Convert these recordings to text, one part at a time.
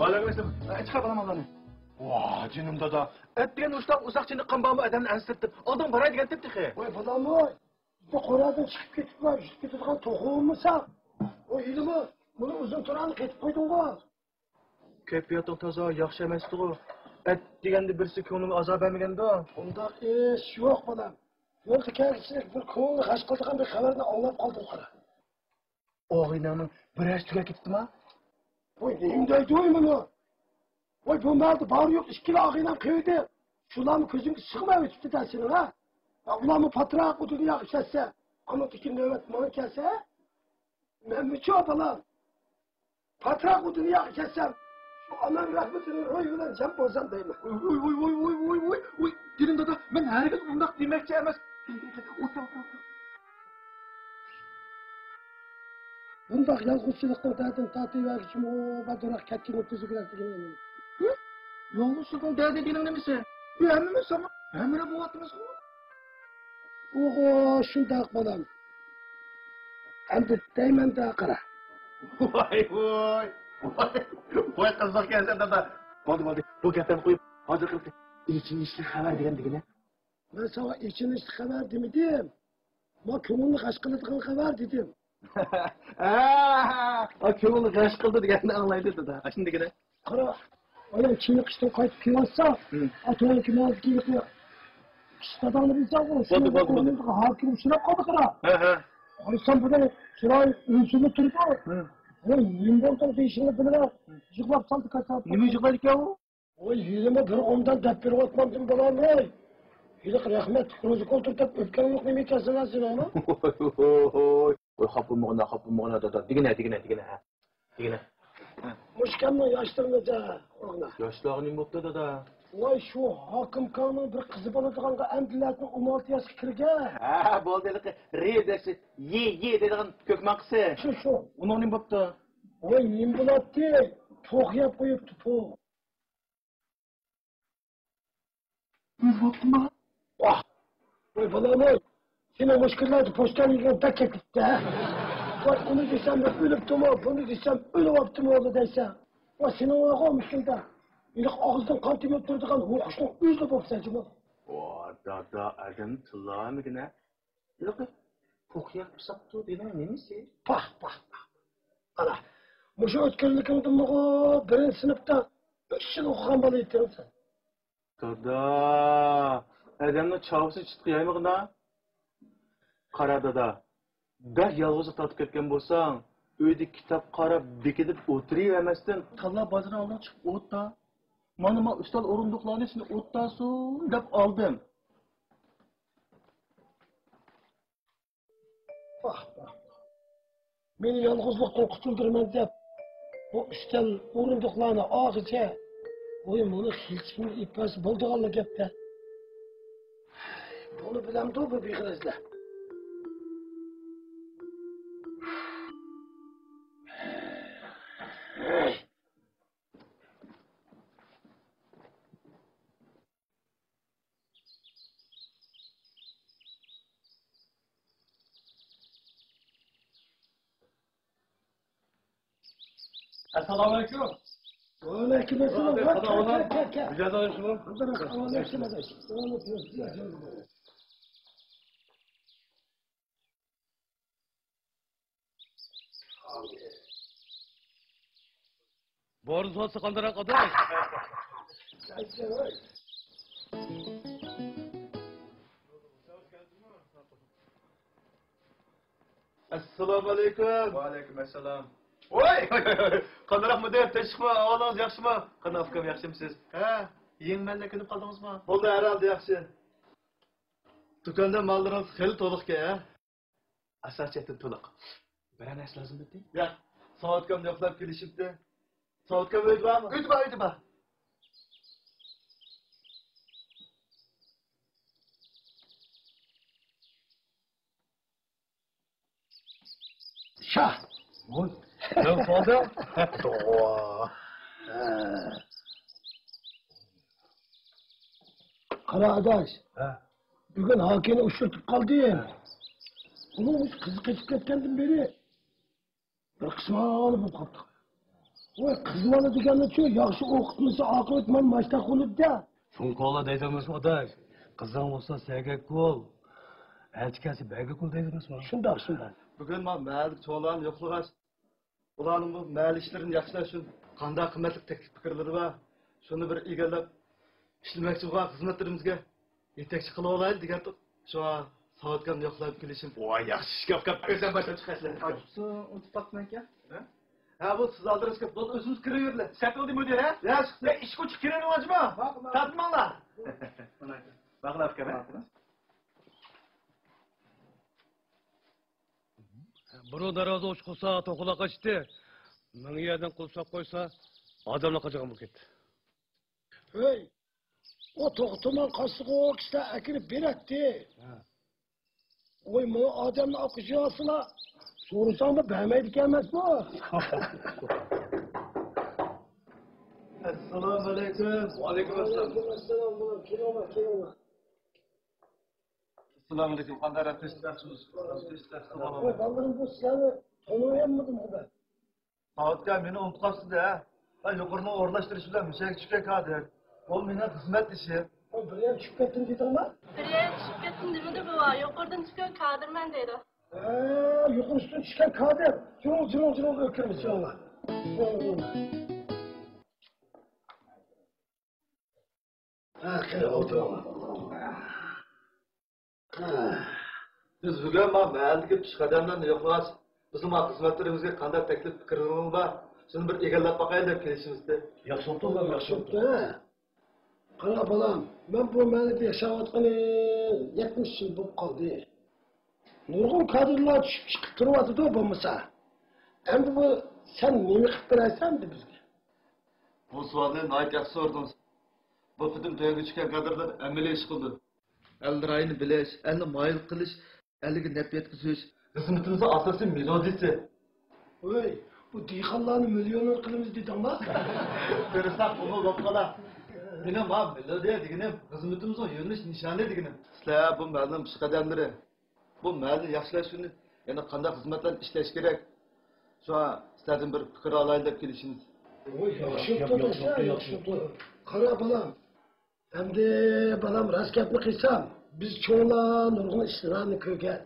Aleykümselam. Çıkar bana mallarını. Vah canım dada. Et diyen uşak şimdi kambağımı adamını ensirtip. Aldın parayı diyen tip tıkı. Oy balam oy. İşte koradan çıkıp ketip var. Düşüp ketip tohuğum mu sağ? Oy ilimi. Bunu uzun turanı ketip koydun mu? Keyfiyatın taza, yaxşı emasdi o. Et degende birisi ko'nglimi azob bermaganda. Undaq ish yo'q balam. Yo'lda kelsak bir ko'ngli g'ash qiladigan bir xabarni anglab qoldim qara. Og'inamning bir yash tuga ketdimi? Voy neyim deydi oy bunu? Oy bu malda bari yok ikkili ağinam kıydı. Şularını közünü sıkmaya ötüptü dersinin ha. Ya ulanı patrağı kutudu yakışetse. Ama fikir nöbet bana kelse. Ben mi çok balam? Patrağı kutudu yakışetsem. Şu anam rahmetinin röyünden cem bozan değil mi? Oy. Dilim dada, ben herkes undaq demekçi emas. Bundaq yalğızçılıqdan dərdim tatıyverişim o badıraq ketkin ötüzü gülerdi. Yolg'uzchilikning dadi deganing nimasi? Hammamiz sama. Hammani bo'lyapmiz-ku. Oho, shundoq balam. Endi deyman-da qara. Voy. Voy qiziq ekansan dada. Bo'ldi. Bu gapni qo'yib, hozir qilib. İçinişli xabar degandigini. Ben sana içinişli xabar demidim. Ma ko'ngilni g'ash qiladigan xabar dedim. O ko'ngilni g'ash qildi deganini anglaydi dada. Shundagina. Qara. Oğlum Çin'i kıştan kayıp kıyarsa, atölye kimaz giyip ya. Kıştadan bir zaman olsun. Oldu. Hakim şuna kaldı kara. Hani sen burada şurayı ünsünü tutup al. Oy, yimboldan değişini bilir. Yıklap saldı kaçar. Nima yıklayık ya o? Oy, yürüme bir ondan depleri atmadım balam oy. Yılık rahmet, kurucu koltukta öpken yok nemi kesemezsin onu. Oy, kapılmağına dada. Digine. Muşkanla yaşlanmaca oğlan. Yaşlarının mutlu dada. Vay şu hakim kanun bir kızı bana emdilerden 16 yaş kirge. Bu dedik re dersi ye dediğin kökmen kısı. Şu. Onun ne baptı? Vay neyim bulattı? Poğ yap koyuptu poğ. Ne baptı mı? Vah. Vay balam oy. Senin muşkırlardı postan yıkan tek gitti ha. Vay onu desem de ölüptüm o, bunu desem ölüp yaptım oğlu desem. Vay senin oğa koymuşsun da. İlk ağızdan kan tip yaptırdıkan hukuşun üzlü bopsacı mı? O dada adam tıllağı mı gene? Yok poğ yapsaptı denen nemisi? Pah. Ana. Muşu ötkürlükündün mü o? Birinci sınıfta 3 yıl okuyan balı ettin sen. Dada adamın çavuşu çıtkı yaymağına. Qara dada. Bir yalğızı tatib ketgan bo'lsang, uyda kitob qarab bekitib o'tiravermasdan, talla bozordan oldin chiqib o'tda. Mana ustol o'rindiqlarni seni o'ttasin deb oldim. Bak. Beni yalğızlıktan kurtuldurman deb bu ustol o'rindiqlarni og'icha. Oy bunu hilchini ipasi bo'ldiganli gapda. Bunu bilamdi bu bexiraslar. Assalamualaikum. Aleykümselam. Gel. Rica ederim şunu. Aleykümselam. Borun olsa kandıran kadar. Assalomu alaykum. Va alaykum assalom. Voy! Qandoq muddat tashqmi? Ahvolingiz yaxshimi? Qanday ukam yaxshimisiz? Ha? Yengmanla kinib qoldingizmi? Bo'ldi, herhalde yaxshi. Do'konda mollaringiz xil to'liqga, ha? Asarchatdan to'liq. Bir narsa lazım edi. Ya, soatkom yo'qlab kelishibdi. Soatkom uyda bormi? Uyda bor. Şah. Voy. Yok oldu. Qara adaş. Bugün hakini uçurtup kaldı. Bunun kızı kaçıp ketkendim beri. Bir kısmı alıp kaptık. Oy kızmalı deganni şu yaxshi o'qitmasa oqibat man mashta qilibdi. Şunkola deydiniz odaş. Kızın olsa sevgek kul. Elçikesi belge kul deydiniz mi? Shundoq, shundoq. Bugün ma məhəllik çoğulan yoxluğaç. Ulanın bu məhəll işlerini yaxşılaş üçün qanda qımmetlik teklif fikirleri var. Şunu bir egallab işlemekçi olan hizmetlerimizge yetekçi kılı olaydı degan şu an saatgan yoxlayıp gelişim. Vay yaxşı iş kap özden başa çıkarsın. Unutup baktın ki? Ha bu siz aldınız ki bu özünüz kırıyorlar. Sepil değil müdür he? Ya çıktı. İş koçu kirenin acaba? Tatmanlar. Bakın afkeme. Bunu daraza uçkusa tokula kaçtı. Mını yerden kulsak koysa adamla kaçacağım bu gitti. Hey. O to'xtaman qassig'i o kishida akirib beradi. Oy, mana odamni o'qishyapsizlar. So'rasangmi bermaydi ekan emasmi? Assalomu alaykum. Va alaykum assalom. Assalom, bo'lib kelma. Assalomu alaykum. Qanday rapportlarsiniz? Oy, balalarım bu sizlarni tanıyamadım ben. Saatga meni unutqansiz ha. Ben yuqorini o'rlashtirish bilan mushak tushgan kadir. Bu mening xizmat ishi. Oy, bir ham tushib ketdim dedingmi? Bir yer tushib ketdim demadi buva. Yuqoridan tushgan kadrman dedi. Yuqori üstüne tushgan kader. Cırıl ökürmüş yo'llar. Qani o'tirma. Biz bugun ma mahalldagi pishqadamlarni yo'qlash, bizim xizmatlarimizga qanday taklif fikirlarimiz bor. Shuni bir egallab boqaylik deb kelishimizda. Yaxshi oldu Yaxshi bo'pti. Qara bolam, men bu mahallada yashayotgani 70 yil bo'lib qoldi. Nurg'un kadrlar tushib chiqib turyapti-da bo'lmasa. Endi bu sen nima qilib berasan deb bizga? Bu savolni nayt yaxshi sordingiz. Bu qidim to'yga tushgan kadrlar amaliy ish qildi. Eldirayni bilish, elni moyil qilish, eliga naf yetkazish xizmatimizning asosiy melodiyasi. Oy, bu dehqonlarni millioner qilamiz dedingmi? Ko'rsak uni loqala. Meni ma melodiya deganim xizmatimizning yo'nalish nishoni deganim. Sizlar bu ma'lum pishqadamlari. Bu mahalni yaxshilash uchun yana qanday xizmatlar ishlash kerak? Şu an sizlardan bir fikir alaylik deb kelishimiz. Oy, yaxshi bo'pti. Qara bolam. Endi bolam rost gapni qilsam, biz cho'nglar nurg'un ishlarni ko'rgan.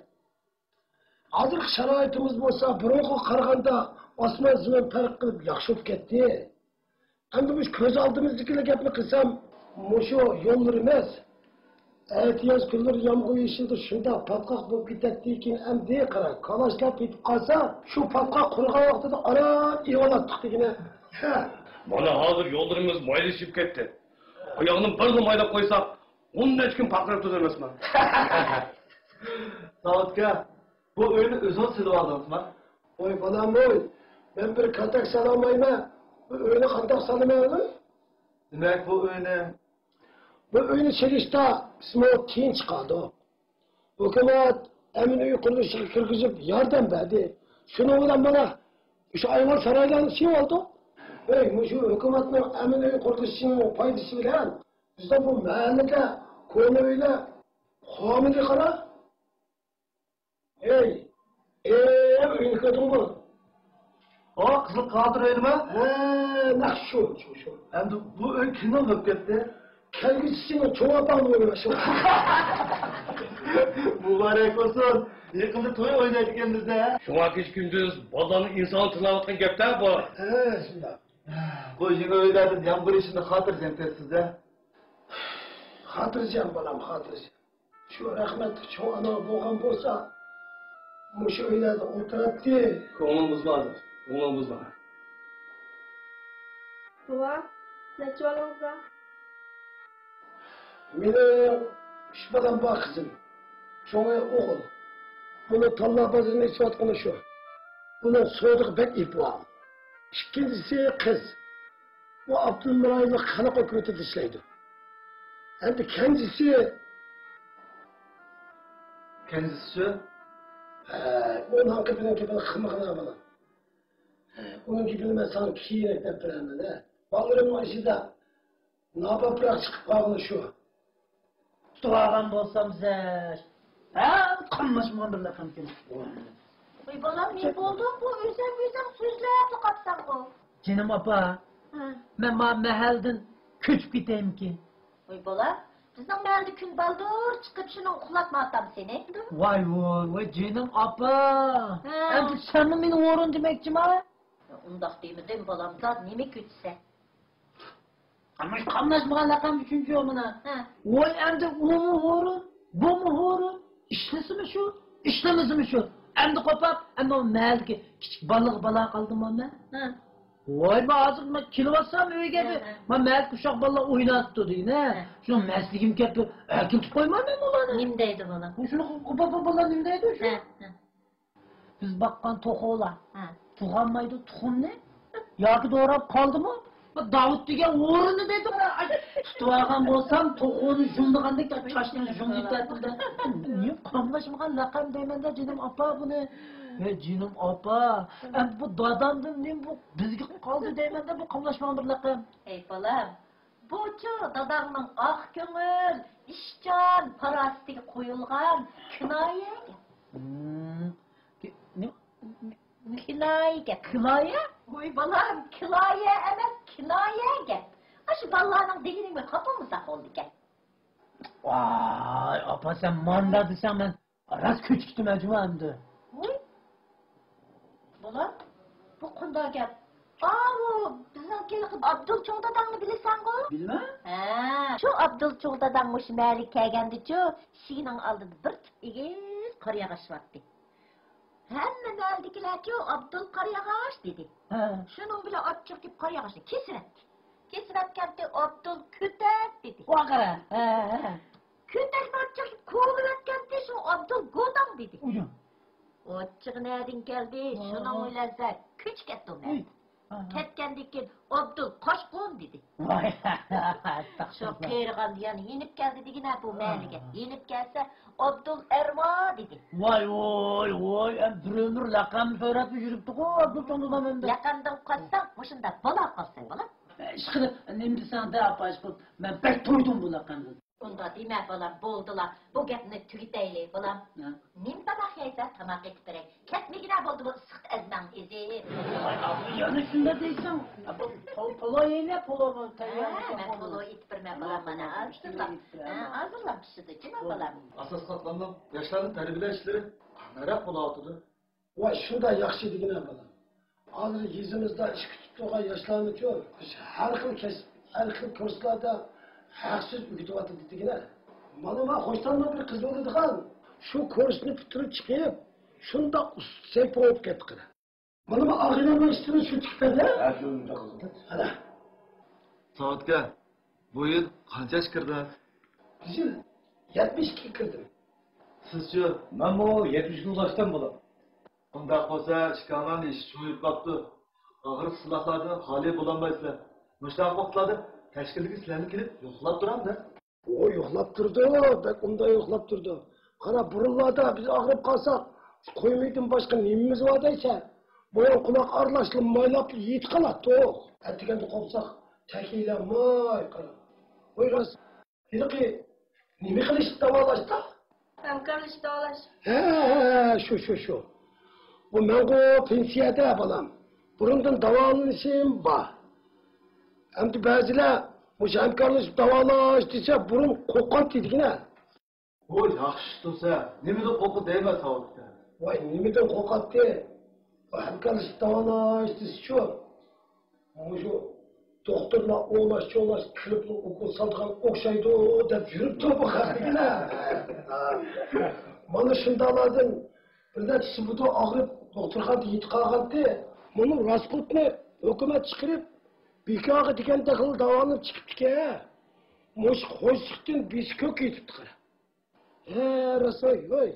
Hozir sharoitimiz bo'lsa, burunga qaraganda osmon zamin farq qilib yaxshi bo'lib ketdi. Endi biz ko'z oldimizdagilar gapni qilsam, mushu yo'llar emas. Ehtiyoj kunlar yomg'ir yeshildi, shunda patqoq bo'lib ketadi keyin endi qara, kalashlar ketib qolsa, shu patqoq qurgan vaqtida ara evolatdik degina. Bana hazır yollarımız maylaşıp gitti. Ayağının bir maylap koysak, onun ne için pakrap tutamaz mı? Saatga bu oyunu özün silib aldınız mı? Oy balam oy, ben bir kantak salamayma, bu oyunu kantak salamayalım. Demek bu oyunu Bu oyunu çelişte bizim o tiyin çıkardı o. Hükümet Eminönü kuruluşunu kırgızıp yardım verdi. Şunu olan bana, şu Ayvar Saray'dan şey oldu. Şu hükümetin Eminönü kuruluşunun faydası bilen, bizde bu mahallede konuyla hamile kala. Oyunu kadın bu. o Kızıl Kadir oyunu mu? Nasıl şu. Hem de bu oyun kimden öp gitti? Kendisinin çoğu adam oynamışım. Mübarek olsun. Yakında toy oynaydık elimizde. Şu vakit gündüz balanın insan tılavatın gepten bu. Şimdi. Bu yine öyleydin. Yağmur işinde hatırlayacağım size. Hatırlayacağım balam, hatırlayacağım. Şu rahmetli çoğu ana boğan bolsa, şu öylerde oturattı. Koğumuz vardır. Koğumuz var. Buva, ne çoğalımız var? Meni şu balam bak kızım. Çoğu oğul. Bunu tallah bazında içiyatkanı şu. Bunun soğuduğu bek ipvam. İkincisi kız. Bu Abdülmüray'la kanık hükümeti dışlaydı. Hem de kendisi Kendisi şu. onun hakkı gibi kımıkına bana. Onun gibi ben sana kiyerek de bilemem de. Bağlarım aşıda ne yapıp bırak çıkıp bağlı şu. Tuğagan bolsam zər. Qanlaşmağın bir lafım ki. Uy balam ne oldu? Bu özem sözlerle katsan bu. Canım apa, ben mahalden köçüp gideyim ki. Oy bola, bizden geldi gün baldır çıkıp şunu kulakma atam seni. Vay canım apa. He. Hem sen mi beni uğrun demekçim ha? Undak değil mi değil mi balam? Zat nemi kötüse? Ama kanlaşmagan lakam üçüncü yoluna. Ha. Vay hem de o mu uğrun, bu mu uğrun? İşlesi mi şu, işlemesi mi şu? Hem de kopap, hem de o mehalki küçük balığa kaldım ama. Ha. Vay be azıcık ben kilo bassam öyle gibi. He. Ben mehal kuşak balığı oynattı diye ne? He. Şunu mesleğim kepti, erkin tut koymam ben ulanı. Nimdeydi bana? Şunu kupa balığı nimdeydi şu? Ha. Ha. Biz bakkan toku ola. Ha. Tuğanmaydı tuğum ne? Yaki doğrap kaldı mı? Bak Davut diye uğrunu dedi bana. Tuğagan bolsam tokuğunu jundugandek de çaştığını junduk derdim de. Niye kamlaşmagan lakam deymen de canım apa bu ne? He canım apa. Bu dadamdım ne bu bizge kaldı deymen de bu kamlaşmagan bir lakam. Ey balam, bu ço dadamның ak köngül, işcan, parastiga koyulgan kinaye. Ne? Kinaye. Kınaya? Oy balam, kinaye emes kinaye gep. Aşı ballarının dilini mi kapımıza oldu gep. Vay apa sen mandadı sen ben. Aras küçüktüm acımamdı. Oy. Balam, bu kunda gep. Aa, bizim gelip Abdül Çoğdadağını bilirsen go? Bilmem. Ha, şu Abdül Çoğdadağmış Malik kelgendi ço, şiinin aldı bir tık igiz karıyağaç vardı. Hemen geldikiler ki o Abdül karıyağaç dedi. Ha. Şunun bile açık gibi karıyağaçını kesin etti. Kesin etkendi Abdül Kütek dedi. Vakara. He. Kütek açık gibi kovul etkendi şu Abdül Godam dedi. Ucum. O açık nereden geldi? Şunun öylese küçük etti o nerede. Ketkendikin Abdül Kaşkun dedi. Vay. Şu kıyırgan yani yenip geldi digine bu meğerlige. Yenip gelse Abdül Erva dedi. Vay. Hem bir ömür lakam söyletip yürüptük o Abdül Çoğundan önde. Yakandan kaçsan başında bala kalsın bala. Aşkını, nemdi sana da yap aşkım. Ben pek toydum bu lakamdan. Bunda deme balam boldular. Bu gepni tügüteyle balam. Nim tabak yaysa tamak ettirek. Ketmegine boldu bu sıkt ezmen izi. Yani şunda değilsem, polo yeyle polo mu? Ben polo ittirme balam bana hazırlamıştı değil mi balam? Asas katlandım. Yaşların terbiye işleri merak bulatıdı. Vay şurada yakşı digine balam. Hazır yüzümüzde iş kütüptüğü yaşlarını çok. Her xil kurslarda haksız ügütüvatı digine. Maluma hoşlanma bir kız oldu kan. Şu kursunu bitirip çıkıp, şunda seyp olup kettik. Maluma ağırlanma istiyorsun şu tipede. Hala. Saatga bu yıl qancha ish kirdi? Bizim 72 kırdım. Sizchi? Ben bu 70 yıl ulaştan bulam. Undaq bo'lsa, ishkamani ish cho'yib qolibdi. Og'ir silahlarni hali bo'lolmaysizlar. Mushtaq vaqtlarda tashkilga sizlarni kelib yo'qlab turamda. O yoklap durdu, bek onda yoklap durdu. Kara burunlarda biz ağrıp kalsak, koymaydın başka neyimiz var deyse, boyan kulak arlaşlı maylap yiğit kalattı o. Ettikende kopsak, tekiyle may kala. Buyuruz, dedi ki, nemi kılıç davalaştı? Hamkorlik davolash. Şu. Bu mengo pensiyede balam. Burundan davalanışım var. Hem de bazılar, bu hemkarlık davalaş dese burun kokan dedigine. O yaxshi tursa, nimada qo'rqib deyman Saodga. Vay nimeden kokattı? Bu hemkarlık davalaş dese şu. Ama şu doktorla oğlaş kılıplı okul saldıgan okşaydı o da yürüp dur bakar dedigine. Bana şimdi aladın. Bir de sıvıda ağrıp doktorga yetip kalgandı. Bunu Rasput'unu hükümet çıkarıp bir ağı diken takılı davanıp çıkıptı ki Moş hoşluktan biz kök yetipti kara. Rasoy.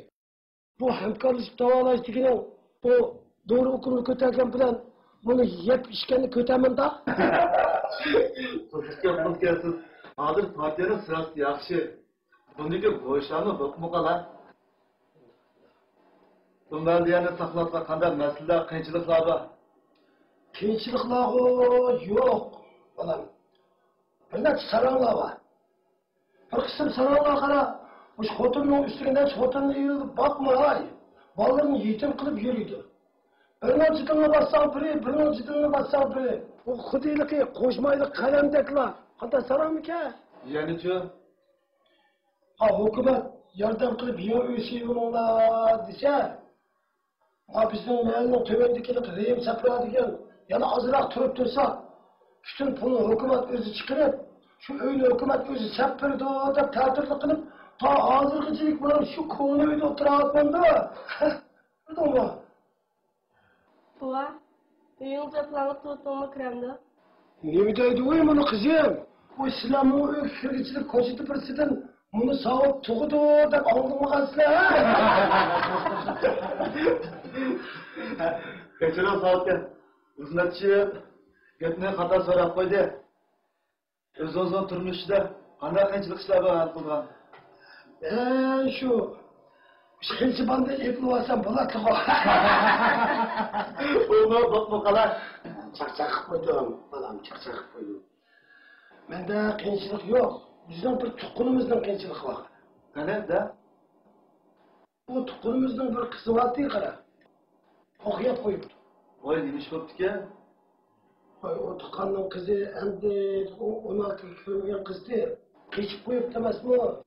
Bu hemkarlık davalaş dikine bu doğru okulunu köterken bilen bunu yep işkeni kötemin da. Qiziqga qilgansiz. Hozir partiyaning sirasi yaxshi. Buniki bo'shlarni biqmoqalar. Bundan yana saqlatga qanday masalalar, qiyinchiliklar bor. Kıyınçılıklar yok. Balam. Bir saraylar var. Bir kısım saraylar kara. Bu xotunun üstünden xotunun eğilip bakma hay. Ballarını yetim kılıp yürüydü. Birinci bassam biri, birinci bassam biri. O Xudiyliki, koşmaylık kalemdekler. Hatta sana mı ki? Yani şu. Ha hükümet yardım kılıp yiyor üyesi onunla dese. Ha bizim mahallenin töbendekilik reyim sapradigen. Yani azırak turup dursa. Bütün pulunu hükümet özü çıkarıp. Şu öyle hükümet özü sapırdı da tatillik kılıp. Ta hazırgıcılık bulan şu konu öyle oturatmanda. Gördün mü? Baba, uyuڭ zaplanıp tuttuğumu kremdi. Ne deydi o bunu kızım? O İslam'ı öykürgüçülük koşutu birisinden bunu sağıp tuğdu da aldığımı kalsın Keçiren sağlıkken. Hizmetçi götüne kata sorap koydu. Öz-özün turmuşda qanday qiyinchilik ishlar bilan qilgan. Şu Şensi bandı yıkılı olsam bulatı o. Onu bakma kalar. Çakçak koydum. Balam çakçak koydum. Bende kıyınçılık yok. Bizden bir tukunumuzdan kıyınçılık var. Ne de? Bu tukunumuzdan bir kızı var değil kara. Okuyup koyup. Oy neymiş koptu ki? O tukanın kızı hem de 16 kilometre kız değil. Geçip koyup demez mi o?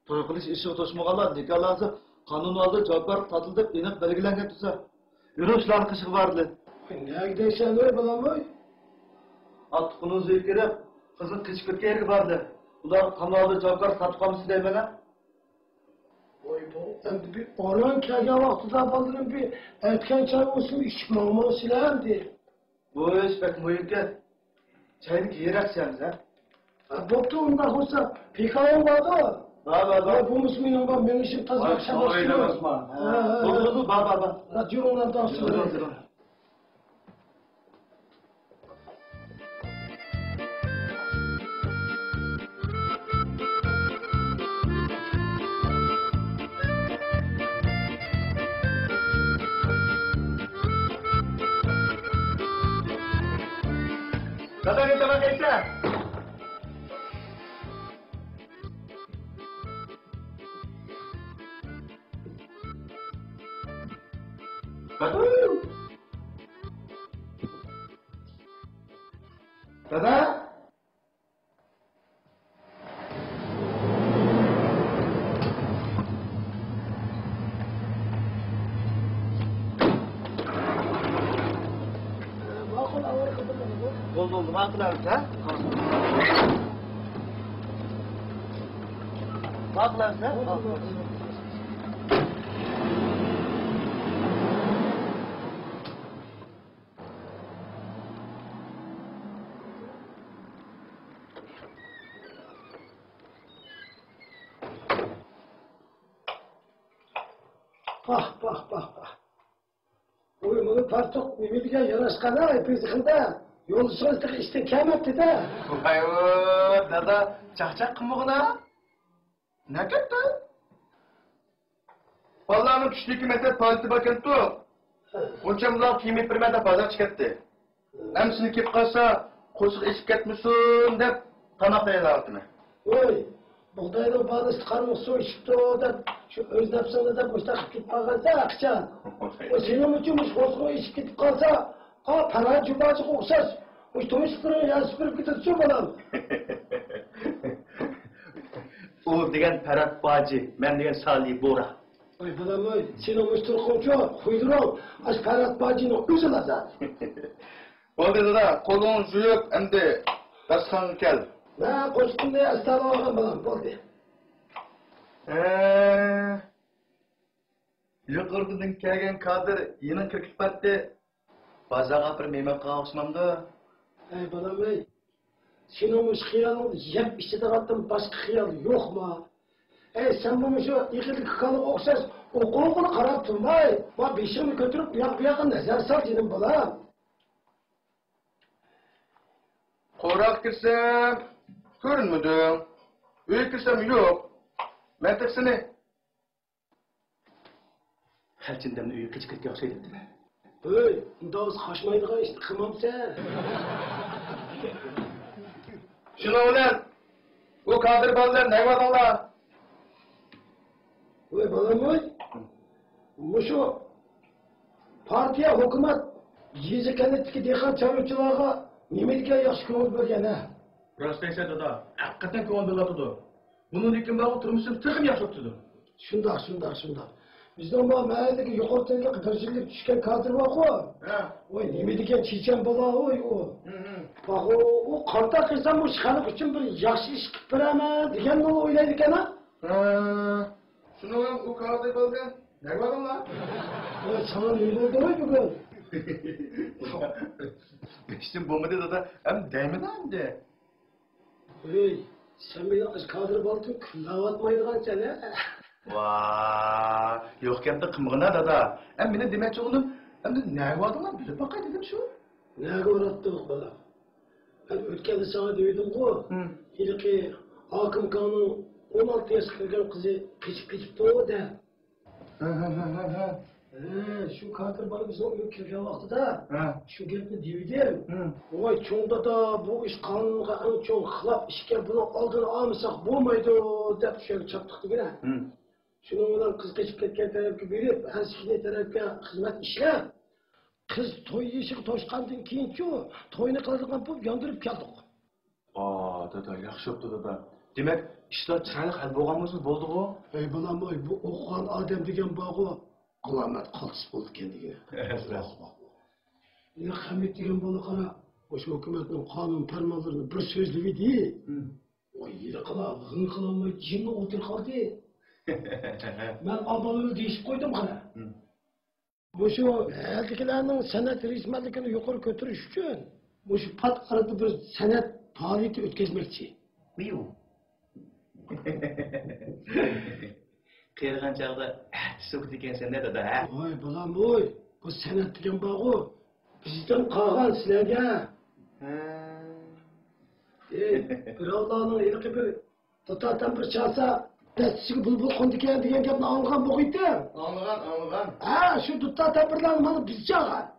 To'y qilish ishi o'tishmaganlar nikahlansa qonun oldi javobgar tatil deb aniq belgilangan tursa yurishlar qishig'i bordi. Ne gidersen öyle balam oy. Atquni o'ziga kirib qizni qichqirga yerga bordi. Ular qamoqda javobgar tatib qolmasa deyman. Oy bu hem de bir oran kelgen vaxtıda baldırın bir etken çay olsun içip mağma silahım diye. Bu ish pek muhimki. Çayni kiyerakseniz ha. Boptu ondan olsa pekayın vardı o. Ba. Bu Müslümanın ben benim işim tazı şabastırıyor. Oldu ba. Radyo onlardan sonra. Tamam geçer. Dada? Oldu, bakılarız ha? Bakılarız ha? Bak. Uyumalı partok ümidike yanaşkana epey sıkıldı. Yolsuzluk işte kemetti de. Vay dada çakçak kımığına. Ne gitti? Vallahi tushlikka maktab polisi bakantdu. Uncha muzal kiyimib birmada bozor chiqatdi. Amsini kelib qolsa, qo'shiq eshib ketmasin deb tanoq tayyorlardi. Oy, buğdayın bağlısı karmış su içipti o da şu öz nefsini de boşta gidip kalsa akça. O senin için hoşuma içip gidip kalsa, ha para cubacık okşas. O tomişkırın ya süpürüp gidiyorsun bana. O degan Parat Bacı, men degan Salih Bora. Oy bana oy, senin müşteri komşu, kuydurum. Aç Ferhat Bacı'nın özü lazat. Bo'ldi dada, qo'lingni yuvib, endi dasturxonga kel. Ne koşkun diye estağfurullah bana, oldu. Yuqoridan kelgan kadr yeni kirib ketdi. Bozorga bir mehmon qilmoqchimamda. Ey bana oy, senin müş hıyalın yep içinde kattın başka hıyal yok mu? Sen bu müşü yıkıdık kalıp okşas, o kolunu karab durmay. Bak bir şeyimi götürüp bir yakın nezer sal canım bana. Qo'raq kirsam, ko'rinmadim. Uyga kirsam yo'q. Mantiqsini. Elçindemni uyi qichqirga o'xshaydi. Oy, undavuz qaşmaydigan ishni qilmamsan. Shuning bilan bu kadr bolalar nima qiladilar? Oy balam oy, muşu partiya, hukumat, yezi kanatdagi dehqon chorvachilarga nima degan yaxshi ko'ngil bo'lgan ha? Rost aytsa dada, haqiqatan ko'ngil bo'latdi. Bunun için bana oturmuşsun, tıkım yaşatıdı. Shundoq. Bizning bu mahalladagi yuqoriga qirjilib tushgan kadr bor-ku. Ha. Voy, nima degan chechan bola voy u. Bak o qarta qilsam bu xalq uchun bir yaxshi ish qilib beraman deganni o'ylaydi ekan-a? Şunu o kadar balgan. Ne var lan? Voy, sana nima bo'ldi voy bugun? İşte bombayı da hem değme lan de. Ey, sen beni kız kadr baltın küllavatmaydıgan sen ha? Vaa, yok yaptı kımgına dada. Hem beni demek oğlum, hem de ne vardı lan bilip bakay dedim şu. Nega uğrattık bala? Ben ötkende sana dedim ku. İlki Hakim Kağan'ın 16 yaş kırgan kızı keçip doğu da. Şu kadr bana bizim o kirgen vakti da. Şu gelipni devidim. Vay çoğunda da bu iş kanunga en çok xilaf işken bunu aldığını almasak bulmaydı dep şöyle çaptık yine. Şunun bilan kız keçip ketken tarafga berip, hansikine tarafga xizmat ishlab. Kız to'y eshik to'shqandan keyinchi to'yni qiladigan bo'lib yondirib keldik. Dada, yaxshi bo'pti dada. Demak, ishlar chiroyli hal bo'lgan bo'lsa bo'ldi-ku. Ey bolam, bu o'qigan odam degan bog'i alomat qoltis bo'ldi ekan. Endi Hamid degan bola qara, o'sha hukumatning qonun farmonlarini bir so'zlab edi. Voy, yili qala, g'ing qilolmay jinni o'tirib qoldi. Ben ablamı deyip koydum kana. Bu şu eldekilerinin sanat resmenlikini yukarı götürüş için bu şu pat arada bir sanat faaliyeti ötkezmekçi. Miyu. Kıyırgan çağda sok diken sen ne dada ha? Oy balam oy, bu sanat diken bağı bizden kalkan sizlerge. Bir Allah'ın ilki bir tutatan bir çalsa Destisi bulbul kondiken diyen gapni anlagan bo'g'iydi. Anlagan. Ha, shu dutta tabirlarni mana bizchaga.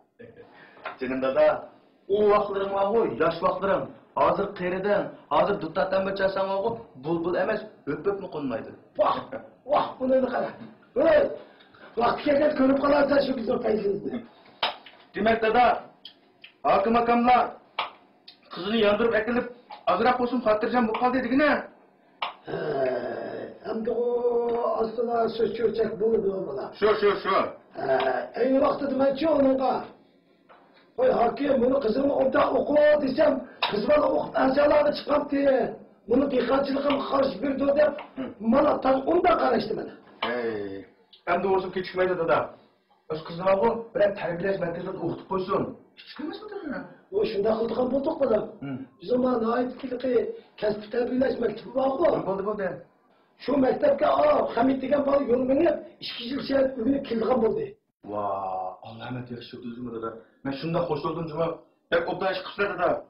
Senin dada, o vaqtlaring var-ku, yosh vaqtlaring. Hozir qeridan, hozir dutta tambachasan var-ku, bulbul emas, öp mi qo'nmaydi. Vah, buni qara. Ey, vaqt kelgan ko'rib qolarsan shu bizning qaysimizni. Demak dada, hokim akamlar qizini yondirib akilib, azroq bo'lsin xotirjam bo'lib qoldi dedigina. Hem de o aslında söz çöçek bulundu bana. Şu. Aynı vakti demençi onunla. Oy hakim bunu kızımı orada oku desem, kız bana okup erzalarına çıkıp diye. Bunu dikkaçılıkım karşı bir dönem, bana tam onda karıştı bana. Hem doğrusu keçikmeydi dada. Öz kızına bu, ben terbiyeleş merkezlerinde okutup koysun. Hiç çıkamaz mı dada? O şunda kıldıkan bulduk bana. Bizim bana ait ki kesbi terbiyeleş mektubu var bu. Buldu. Şu mektepke Hamid degan bola yo'l minib, 2 yil sel urinib keldigan bo'ldi. Vaa, Allah'ım et yaxshi o'tdingizmi dada. Men shunday xush bo'ldim, juma. Bek obdan ish qilishlar dada.